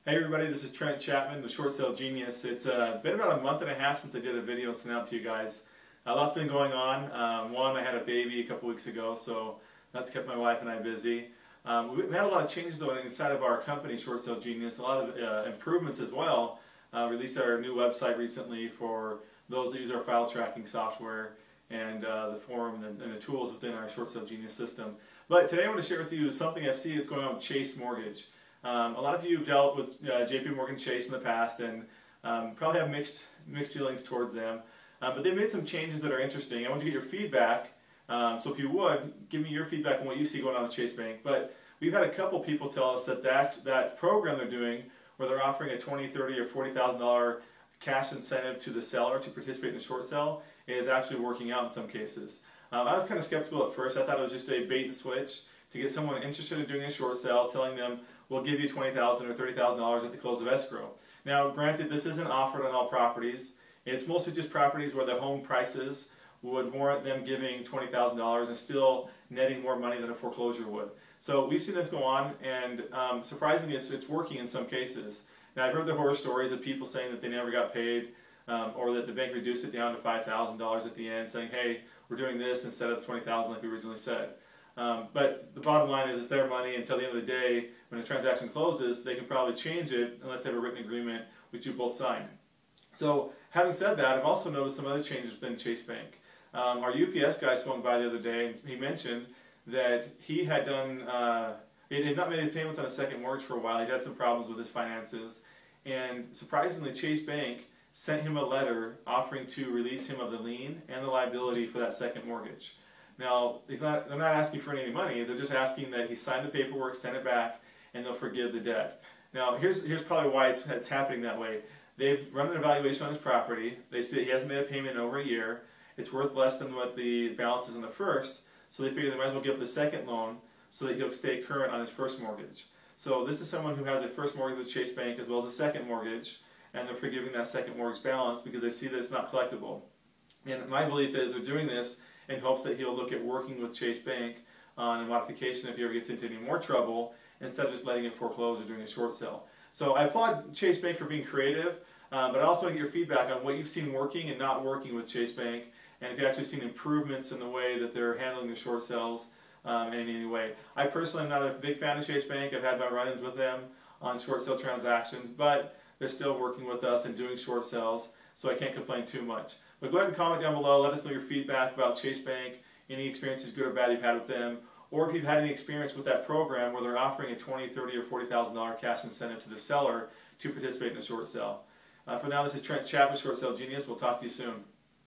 Hey everybody, this is Trent Chapman, the Short Sale Genius. It's been about a month and a half since I did a video and sent out to you guys. A lot's been going on. One, I had a baby a couple weeks ago, so that's kept my wife and I busy. We've had a lot of changes though inside of our company, Short Sale Genius, a lot of improvements as well. Released our new website recently for those that use our file tracking software and the forum and the tools within our Short Sale Genius system. But today I want to share with you something I see that's going on with Chase Mortgage. A lot of you have dealt with JP Morgan Chase in the past and probably have mixed feelings towards them. But they've made some changes that are interesting. I want to get your feedback. So if you would, give me your feedback on what you see going on with Chase Bank. But we've had a couple people tell us that program they're doing, where they're offering a $20,000, $30,000 or $40,000 cash incentive to the seller to participate in a short sale, is actually working out in some cases. I was kind of skeptical at first. I thought it was just a bait and switch to get someone interested in doing a short sale, telling them we'll give you $20,000 or $30,000 at the close of escrow. Now, granted, this isn't offered on all properties. It's mostly just properties where the home prices would warrant them giving $20,000 and still netting more money than a foreclosure would. So we've seen this go on, and surprisingly, it's working in some cases. Now, I've heard the horror stories of people saying that they never got paid, or that the bank reduced it down to $5,000 at the end, saying, hey, we're doing this instead of $20,000 like we originally said. But the bottom line is it's their money until the end of the day. When the transaction closes, they can probably change it unless they have a written agreement which you both signed. So having said that, I've also noticed some other changes within Chase Bank. Our UPS guy swung by the other day and he mentioned that he had he had not made his payments on a second mortgage for a while. He'd had some problems with his finances, and surprisingly Chase Bank sent him a letter offering to release him of the lien and the liability for that second mortgage. Now, they're not asking for any money. They're just asking that he sign the paperwork, send it back, and they'll forgive the debt. Now, here's probably why it's happening that way. They've run an evaluation on his property. They see he hasn't made a payment in over a year. It's worth less than what the balance is on the first, so they figure they might as well give the second loan so that he'll stay current on his first mortgage. So this is someone who has a first mortgage with Chase Bank as well as a second mortgage, and they're forgiving that second mortgage balance because they see that it's not collectible. And my belief is they're doing this in hopes that he'll look at working with Chase Bank on a modification if he ever gets into any more trouble, instead of just letting it foreclose or doing a short sale. So I applaud Chase Bank for being creative, but I also want to get your feedback on what you've seen working and not working with Chase Bank, and if you've actually seen improvements in the way that they're handling the short sales in any way. I personally am not a big fan of Chase Bank. I've had my run-ins with them on short sale transactions, but they're still working with us and doing short sales, so I can't complain too much. But go ahead and comment down below. Let us know your feedback about Chase Bank, any experiences, good or bad, you've had with them, or if you've had any experience with that program where they're offering a $20,000, $30,000 or $40,000 cash incentive to the seller to participate in a short sale. For now, this is Trent Chapman, Short Sale Genius. We'll talk to you soon.